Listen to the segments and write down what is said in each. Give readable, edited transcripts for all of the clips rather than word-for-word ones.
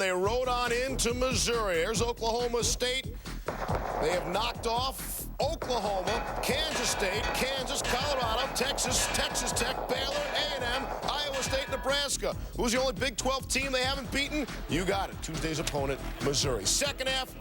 They rode on into Missouri. There's Oklahoma State. They have knocked off Oklahoma, Kansas State, Kansas, Colorado, Texas, Texas Tech, Baylor, A&M, Iowa State, Nebraska. Who's the only Big 12 team they haven't beaten? You got it. Tuesday's opponent, Missouri. Second half,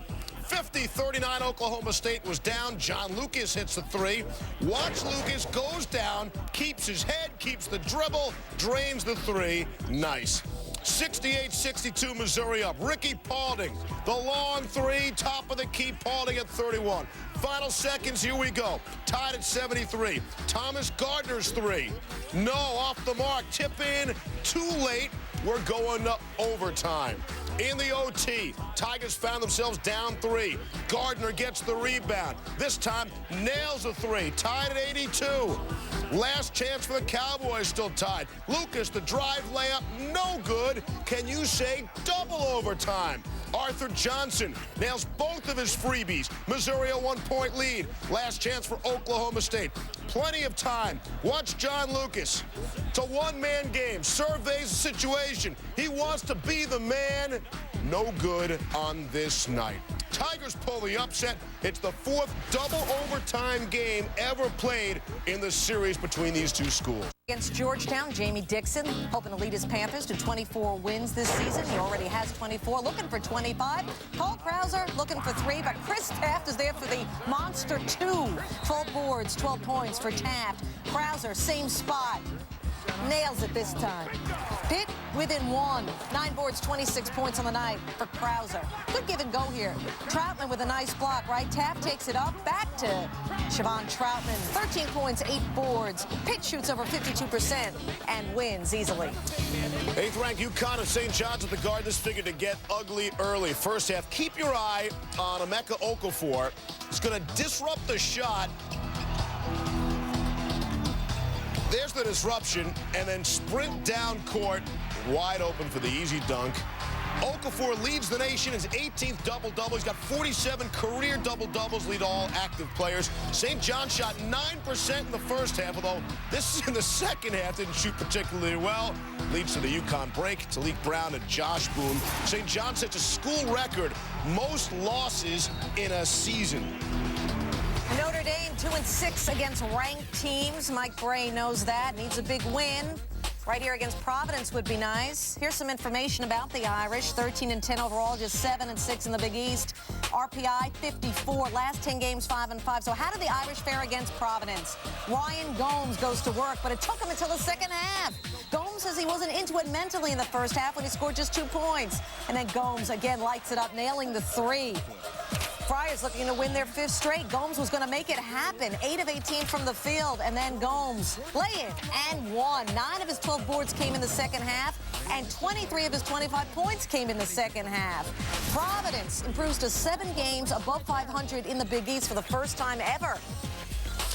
50-39 Oklahoma State was down. John Lucas hits the three. Watch Lucas, goes down, keeps his head, keeps the dribble, drains the three. Nice. 68-62 Missouri up. Ricky Paulding, the long three, top of the key, Paulding at 31. Final seconds, here we go. Tied at 73. Thomas Gardner's three. No, off the mark. Tip in, too late. We're going to overtime. In the OT, Tigers found themselves down three. Gardner gets the rebound. This time, nails a three. Tied at 82. Last chance for the Cowboys, still tied. Lucas, the drive layup, no good. Can you say double overtime? Arthur Johnson nails both of his freebies. Missouri a one-point lead. Last chance for Oklahoma State. Plenty of time. Watch John Lucas. It's a one-man game. Surveys the situation. He wants to be the man. No good on this night. Tigers pull the upset. It's the fourth double overtime game ever played in the series between these two schools. Against Georgetown, Jamie Dixon hoping to lead his Panthers to 24 wins this season. He already has 24, looking for 25. Paul Krauser looking for 3, but Chris Taft is there for the monster 2. 12 boards, 12 points for Taft. Krauser, same spot. Nails it this time. Pitt within 1. 9 boards, 26 points on the night for Krauser. Good give and go here. Troutman with a nice block, right? Taft takes it up, back to Siobhan Troutman. 13 points, 8 boards. Pitt shoots over 52% and wins easily. 8th ranked UConn of St. John's at the Garden. This figured to get ugly early. First half, keep your eye on Emeka Okafor. He's going to disrupt the shot. There's the disruption, and then sprint down court, wide open for the easy dunk. Okafor leads the nation, his 18th double-double. He's got 47 career double-doubles, lead all active players. St. John shot 9% in the first half, although this is in the second half, didn't shoot particularly well. Leads to the UConn break. Talik Brown and Josh Boone. St. John sets a school record, most losses in a season. Notre Dame 2-6 against ranked teams. Mike Brey knows that. Needs a big win. Right here against Providence would be nice. Here's some information about the Irish. 13-10 overall, just 7-6 in the Big East. RPI 54. Last 10 games 5-5. So how did the Irish fare against Providence? Ryan Gomes goes to work, but it took him until the second half. Gomes says he wasn't into it mentally in the first half when he scored just 2 points. And then Gomes again lights it up, nailing the 3. Friars looking to win their 5th straight. Gomes was going to make it happen. 8 of 18 from the field, and then Gomes lay it and won. 9 of his 12 boards came in the second half, and 23 of his 25 points came in the second half. Providence improves to 7 games above 500 in the Big East for the first time ever.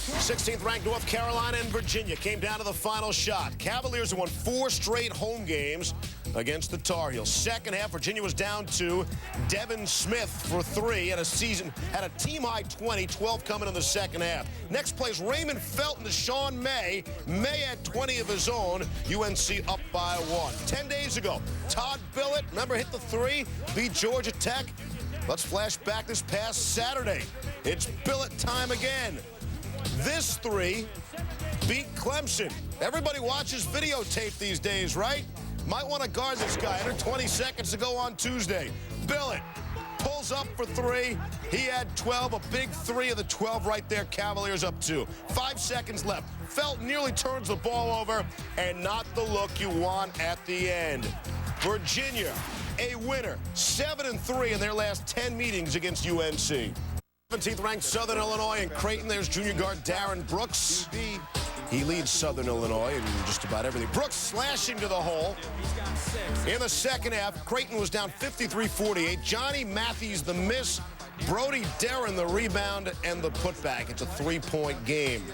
16th ranked North Carolina and Virginia came down to the final shot. Cavaliers have won 4 straight home games against the Tar Heels. Second half, Virginia was down to Devin Smith for 3 at a team-high 20, 12 coming in the second half. Next plays Raymond Felton to Sean May. May had 20 of his own. UNC up by 1. 10 days ago, Todd Billett, remember, hit the 3, beat Georgia Tech. Let's flash back this past Saturday. It's Billett time again. This 3 beat Clemson. Everybody watches videotape these days, right? Might want to guard this guy. Under 20 seconds to go on Tuesday. Billett pulls up for 3. He had 12, a big 3 of the 12 right there. Cavaliers up 2. 5 seconds left. Felton nearly turns the ball over, and not the look you want at the end. Virginia, a winner, 7-3 in their last 10 meetings against UNC. 17th ranked Southern Illinois and Creighton. There's junior guard Darren Brooks. He leads Southern Illinois in just about everything. Brooks slashing to the hole. In the second half, Creighton was down 53-48. Johnny Matthews the miss. Brody Darren the rebound and the putback. It's a 3-point game.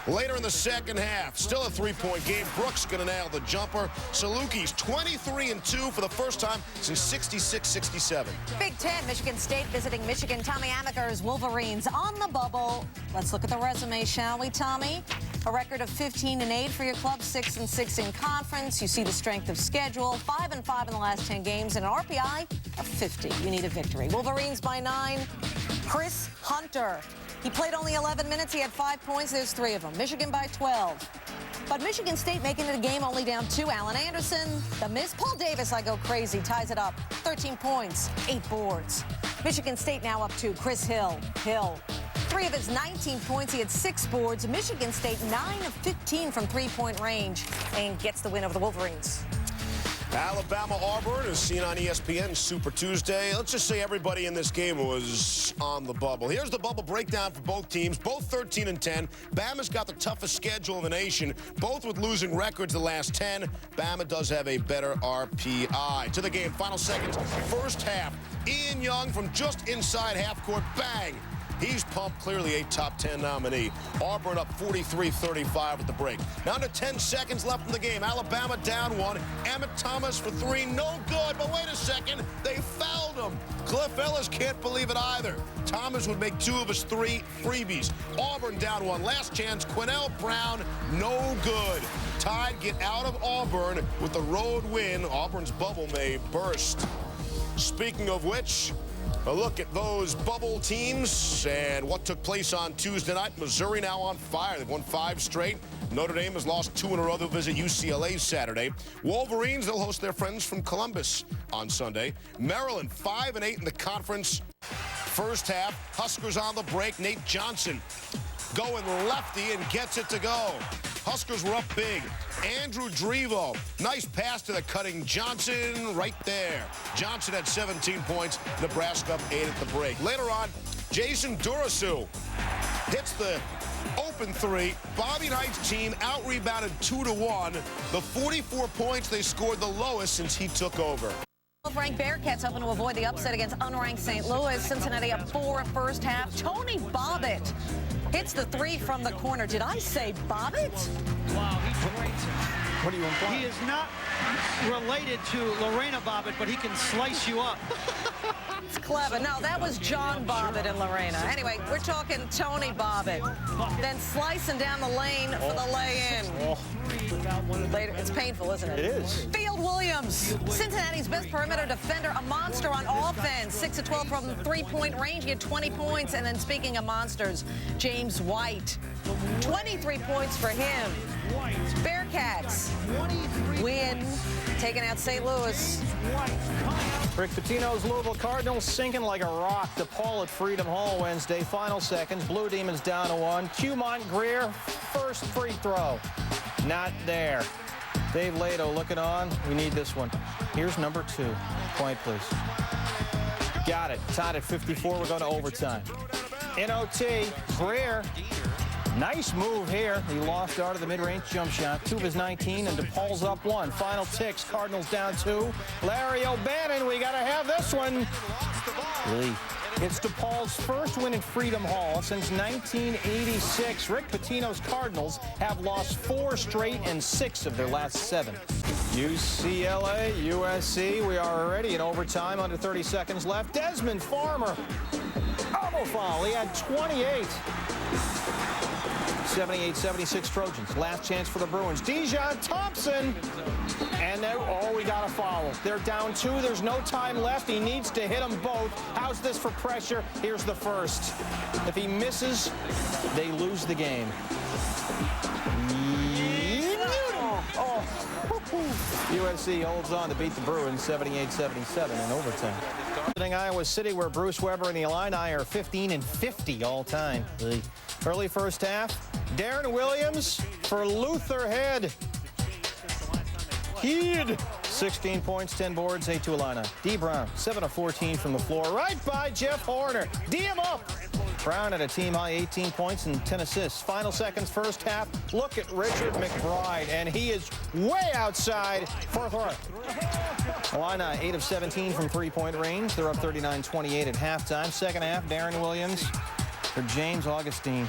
Later in the second half, still a 3-point game. Brooks going to nail the jumper. Salukis 23-2 for the first time since 66-67. Big Ten, Michigan State visiting Michigan. Tommy Amaker's Wolverines on the bubble. Let's look at the resume, shall we, Tommy? A record of 15-8 for your club, 6-6 in conference. You see the strength of schedule, 5-5 in the last 10 games, and an RPI of 50. You need a victory. Wolverines by 9. Chris Hunter. He played only 11 minutes. He had 5 points. There's 3 of them. Michigan by 12. But Michigan State making it a game only down 2. Allen Anderson, the miss. Paul Davis, I go crazy, ties it up. 13 points, 8 boards. Michigan State now up 2. Chris Hill. 3 of his 19 points, he had 6 boards. Michigan State 9 of 15 from three-point range and gets the win over the Wolverines. Alabama-Auburn is seen on ESPN Super Tuesday. Let's just say everybody in this game was on the bubble. Here's the bubble breakdown for both teams, both 13-10. Bama's got the toughest schedule in the nation, both with losing records the last 10. Bama does have a better RPI. To the game, final seconds, first half. Ian Young from just inside half court, bang. He's pumped, clearly a top 10 nominee. Auburn up 43-35 at the break. Now to 10 seconds left in the game. Alabama down 1. Emmett Thomas for 3, no good. But wait a second, they fouled him. Cliff Ellis can't believe it either. Thomas would make 2 of his 3 freebies. Auburn down 1. Last chance, Quinnell Brown, no good. Tide get out of Auburn with the road win. Auburn's bubble may burst. Speaking of which, a look at those bubble teams and what took place on Tuesday night. Missouri now on fire. They've won 5 straight. Notre Dame has lost 2 in a row. They'll visit UCLA Saturday. Wolverines, they'll host their friends from Columbus on Sunday. Maryland 5-8 in the conference. First half, Huskers on the break. Nate Johnson going lefty and gets it to go. Huskers were up big. Andrew Drevo, nice pass to the cutting Johnson right there. Johnson had 17 points. Nebraska up 8 at the break. Later on, Jason Durasu hits the open 3. Bobby Knight's team out-rebounded 2-1. The 44 points they scored, the lowest since he took over. Ranked Bearcats hoping to avoid the upset against unranked St. Louis. Cincinnati up 4 first half. Tony Bobbitt hits the 3 from the corner. Did I say Bobbitt? Wow, he breaks it. What are you implying? He is not related to Lorena Bobbitt, but he can slice you up. It's clever. No, that was John Bobbitt and Lorena. Anyway, we're talking Tony Bobbitt. Then slicing down the lane for the lay-in. Later, it's painful, isn't it? It is. Field Williams, Cincinnati's best perimeter defender, a monster on offense. 6 of 12 from three-point range. He had 20 points. And then speaking of monsters, James White, 23 points for him. Bearcats win, taking out St. Louis. Rick Pitino's Louisville Cardinals sinking like a rock. DePaul at Freedom Hall Wednesday. Final seconds. Blue Demons down to 1. Cumont Greer, first free throw. Not there. Dave Lato looking on. We need this one. Here's number 2. Point, please. Got it. Tied at 54. We're going to overtime. In OT, Greer. Nice move here. He lost out of the mid-range jump shot. 2 of his 19, and DePaul's up 1. Final ticks. Cardinals down 2. Larry O'Bannon, we got to have this one. Lee. It's DePaul's first win in Freedom Hall since 1986. Rick Pitino's Cardinals have lost 4 straight and 6 of their last 7. UCLA, USC, we are already in overtime, under 30 seconds left. Desmond Farmer, elbow foul, he had 28. 78-76 Trojans. Last chance for the Bruins. Dijon Thompson. And then, we got a foul. They're down 2. There's no time left. He needs to hit them both. How's this for pressure? Here's the first. If he misses, they lose the game. USC holds on to beat the Bruins 78-77 in overtime. Iowa City, where Bruce Weber and the Illini are 15-50 all time. Early first half. Darren Williams for Luther Head. Heed. 16 points, 10 boards, 8 to Illini. D. Brown, 7 of 14 from the floor. Right by Jeff Horner. D him up. Brown at a team-high 18 points and 10 assists. Final seconds, first half. Look at Richard McBride, and he is way outside for a throw. Illini, 8 of 17 from three-point range. They're up 39-28 at halftime. Second half, Darren Williams for James Augustine.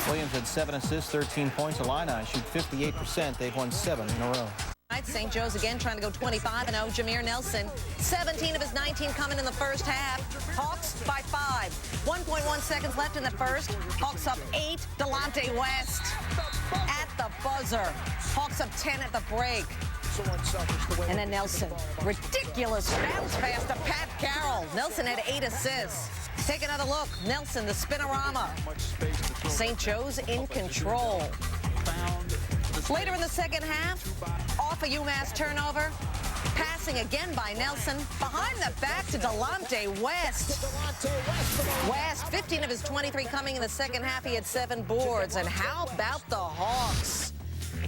Williams had 7 assists, 13 points. Illini shoot 58%. They've won 7 in a row. St. Joe's again trying to go 25-0. Jameer Nelson, 17 of his 19 coming in the first half. Hawks by 5. 1.1 seconds left in the first. Hawks up 8. Delonte West at the buzzer. Hawks up 10 at the break. And then Nelson, ridiculous bounce pass to Pat Carroll. Nelson had 8 assists. Take another look. Nelson, the spinorama. St. Joe's in control. Later in the second half, off a UMass turnover. Passing again by Nelson. Behind the back to Delonte West. West, 15 of his 23 coming in the second half. He had 7 boards. And how about the Hawks?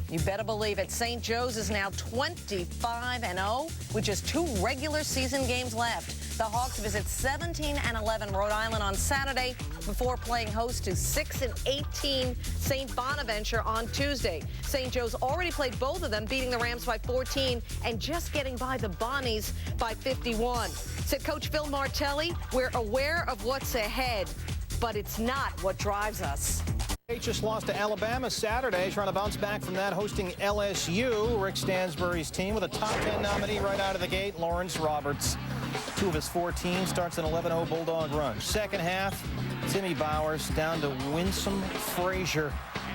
You better believe it. St. Joe's is now 25-0 with just 2 regular season games left. The Hawks visit 17-11 Rhode Island on Saturday before playing host to 6-18 St. Bonaventure on Tuesday. St. Joe's already played both of them, beating the Rams by 14 and just getting by the Bonnies by 51. Said Coach Phil Martelli, we're aware of what's ahead, but it's not what drives us. State just lost to Alabama Saturday, trying to bounce back from that, hosting LSU. Rick Stansbury's team with a top 10 nominee right out of the gate, Lawrence Roberts. 2 of his 14 starts an 11-0 Bulldog run. Second half, Timmy Bowers down to Winsome Frazier.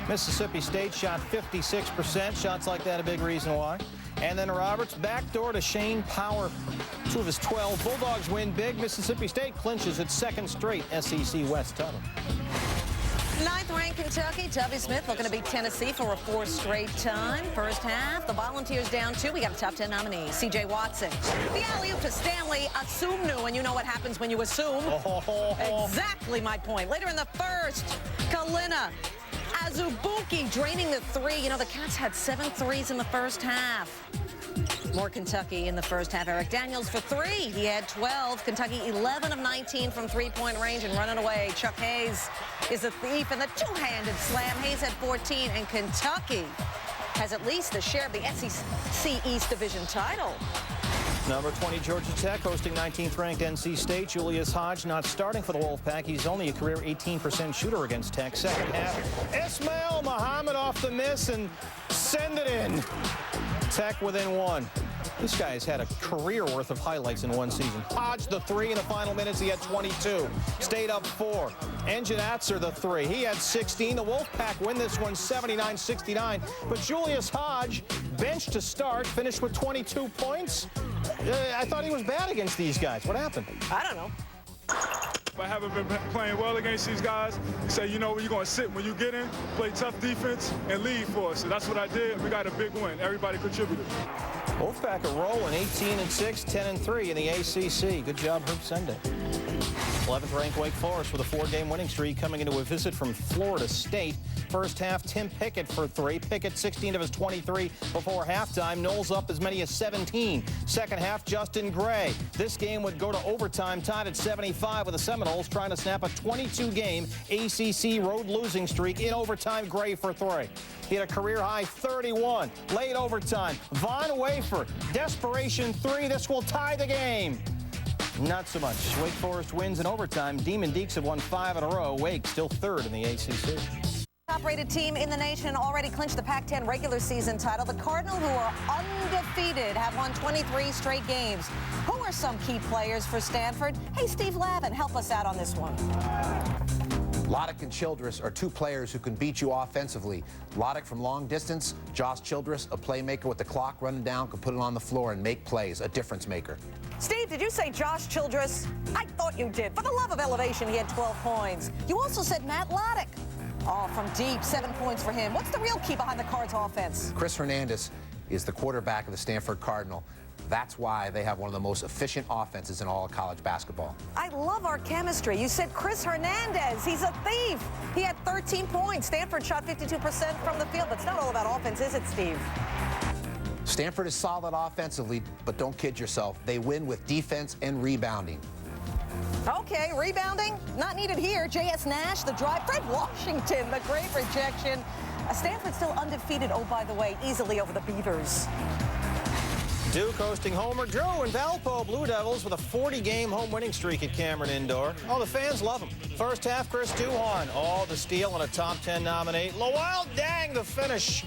Mississippi State shot 56%. Shots like that a big reason why. And then Roberts backdoor to Shane Power. 2 of his 12. Bulldogs win big. Mississippi State clinches its 2nd straight SEC West title. 9th-ranked Kentucky, Tubby Smith looking to beat Tennessee for a 4th straight time. First half, the Volunteers down 2. We got a top 10 nominee, C.J. Watson. The alley-oop to Stanley Asumnu, and you know what happens when you assume. Exactly my point. Later in the first, Kalina Azubuike draining the 3. You know, the Cats had 7 threes in the first half. More Kentucky in the first half. Eric Daniels for 3. He had 12. Kentucky 11 of 19 from 3-point range and running away. Chuck Hayes is a thief in the 2-handed slam. Hayes had 14, and Kentucky has at least a share of the SEC East Division title. Number 20, Georgia Tech, hosting 19th-ranked NC State. Julius Hodge not starting for the Wolfpack. He's only a career 18% shooter against Tech. Second half, Ismail Muhammad off the miss and send it in. Tech within 1. This guy has had a career worth of highlights in one season. Hodge the 3 in the final minutes. He had 22. Stayed up 4. Engin Atzer the 3. He had 16. The Wolfpack win this one 79-69. But Julius Hodge, benched to start, finished with 22 points. I thought he was bad against these guys. What happened? I don't know. I haven't been playing well against these guys. You say, you know, you're going to sit when you get in, play tough defense, and lead for us. So that's what I did. We got a big win. Everybody contributed. Wolfpack are rolling 18-6, 10-3 in the ACC. Good job, Herb Sunday. 11th-ranked Wake Forest with a 4-game winning streak coming into a visit from Florida State. First half, Tim Pickett for 3. Pickett 16 of his 23 before halftime. Knowles up as many as 17. Second half, Justin Gray. This game would go to overtime, tied at 75 with the Seminoles trying to snap a 22-game ACC road losing streak. In overtime, Gray for 3. He had a career-high 31. Late overtime, Von Wafer, desperation 3. This will tie the game. Not so much. Wake Forest wins in overtime. Demon Deacs have won 5 in a row. Wake still 3rd in the ACC. Top-rated team in the nation already clinched the Pac-10 regular season title. The Cardinal, who are undefeated, have won 23 straight games. Who are some key players for Stanford? Hey, Steve Lavin, help us out on this one. Loddick and Childress are 2 players who can beat you offensively. Loddick from long distance, Josh Childress, a playmaker with the clock running down, can put it on the floor and make plays, a difference maker. Steve, did you say Josh Childress? I thought you did. For the love of elevation, he had 12 points. You also said Matt Loddick. Oh, from deep, 7 points for him. What's the real key behind the Cards' offense? Chris Hernandez is the quarterback of the Stanford Cardinal. That's why they have one of the most efficient offenses in all of college basketball. I love our chemistry. You said Chris Hernandez. He's a thief. He had 13 points. Stanford shot 52% from the field, but it's not all about offense, is it, Steve? Stanford is solid offensively, but don't kid yourself. They win with defense and rebounding. Okay, rebounding, not needed here. J.S. Nash, the drive. Fred Washington, the great rejection. Stanford still undefeated, oh, by the way, easily over the Beavers. Duke hosting Homer Drew and Valpo Blue Devils with a 40-game home winning streak at Cameron Indoor. Oh, the fans love him. First half, Chris Duhon. Oh, the steal and a top 10 nominee. Lowell Dang, the finish.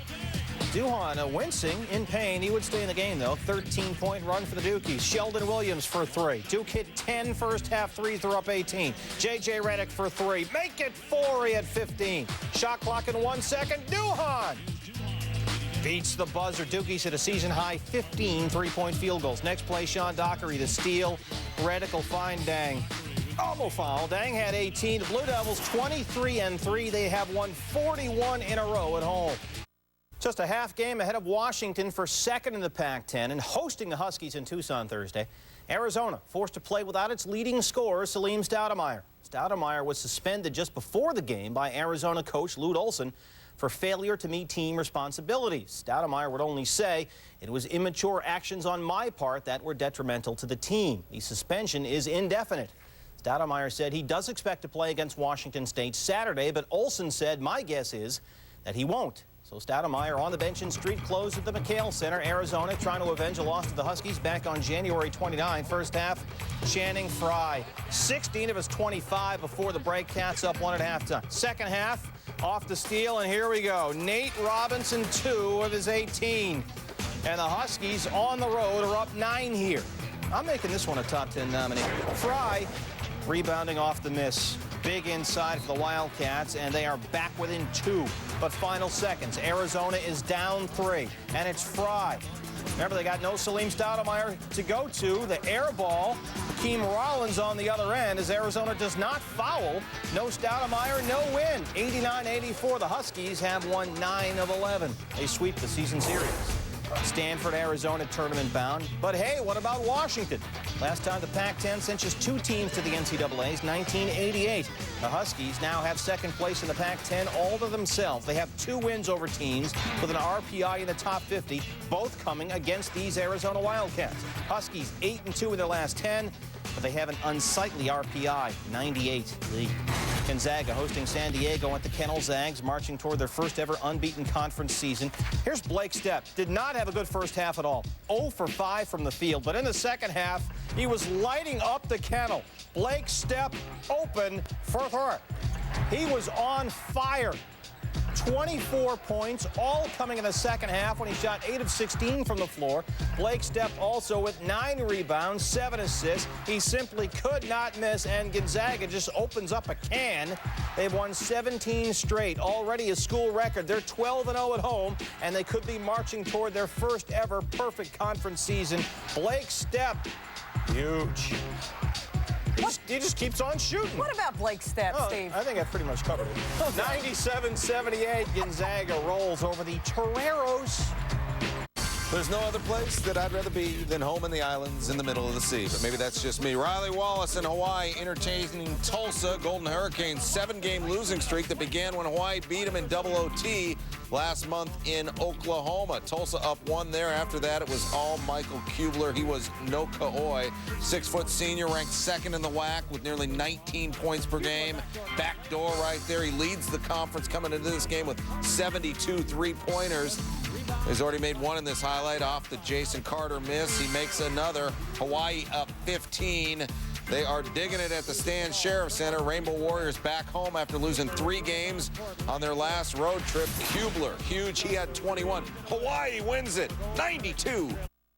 Duhon wincing in pain. He would stay in the game, though. 13-point run for the Dukies. Sheldon Williams for 3. Duke hit 10 first half threes. They're up 18. J.J. Redick for 3. Make it 4. He had 15. Shot clock in 1 second. Duhon Beats the buzzer. Dookies hit a season-high 15 three-point field goals. Next play, Sean Dockery to steal. Reddick will find Dang. Almost foul. Dang had 18. The Blue Devils 23-3. They have won 41 in a row at home. Just a half game ahead of Washington for second in the Pac-10 and hosting the Huskies in Tucson Thursday. Arizona forced to play without its leading scorer, Salim Stoudemire. Stoudemire was suspended just before the game by Arizona coach Lute Olson for failure to meet team responsibilities. Stoudemire would only say, "It was immature actions on my part that were detrimental to the team." The suspension is indefinite. Stoudemire said he does expect to play against Washington State Saturday, but Olson said, "My guess is that he won't." So Stoudemire on the bench in street clothes at the McHale Center. Arizona trying to avenge a loss to the Huskies back on January 29. First half, Channing Frye. 16 of his 25 before the break. Cats up 1 at halftime. Second half, off the steal, and here we go. Nate Robinson, 2 of his 18. And the Huskies on the road are up 9 here. I'm making this one a top 10 nominee. Frye rebounding off the miss. Big inside for the Wildcats, and they are back within 2. But final seconds, Arizona is down 3, and it's Frye. Remember, they got no Salim Stoudemire to go to. The air ball, Hakeem Rollins on the other end as Arizona does not foul. No Stoudemire, no win. 89-84, the Huskies have won 9 of 11. They sweep the season series. Stanford, Arizona tournament bound. But hey, what about Washington? Last time the Pac-10 sent just 2 teams to the NCAAs, 1988. The Huskies now have second place in the Pac-10 all to themselves. They have 2 wins over teams with an RPI in the top 50, both coming against these Arizona Wildcats. Huskies 8-2 in their last 10, but they have an unsightly RPI, 98. Gonzaga hosting San Diego at the Kennel Zags, marching toward their first ever unbeaten conference season. Here's Blake Stepp. Did not have a good first half at all. 0 for 5 from the field, but in the second half, he was lighting up the Kennel. Blake Stepp open for her. He was on fire. 24 points, all coming in the second half when he shot 8 of 16 from the floor. Blake Stepp also with 9 rebounds, 7 assists. He simply could not miss, and Gonzaga just opens up a can. They've won 17 straight, already a school record. They're 12-0 at home, and they could be marching toward their first ever perfect conference season. Blake Stepp, huge. He just keeps on shooting. What about Blake Stepp, Steve? I think I pretty much covered it. 97-78, Gonzaga rolls over the Toreros. There's no other place that I'd rather be than home in the islands in the middle of the sea, but maybe that's just me. Riley Wallace in Hawaii entertaining Tulsa. Golden Hurricanes 7-game losing streak that began when Hawaii beat them in double OT last month in Oklahoma. Tulsa up 1 there. After that, it was all Michael Kubler. He was no Kahoi. 6-foot senior ranked second in the WAC with nearly 19 points per game. Backdoor right there. He leads the conference coming into this game with 72 three-pointers. He's already made 1 in this highlight off the Jason Carter miss. He makes another. Hawaii up 15. They are digging it at the Stan Sheriff Center. Rainbow Warriors back home after losing 3 games on their last road trip. Kubler, huge. He had 21. Hawaii wins it, 92.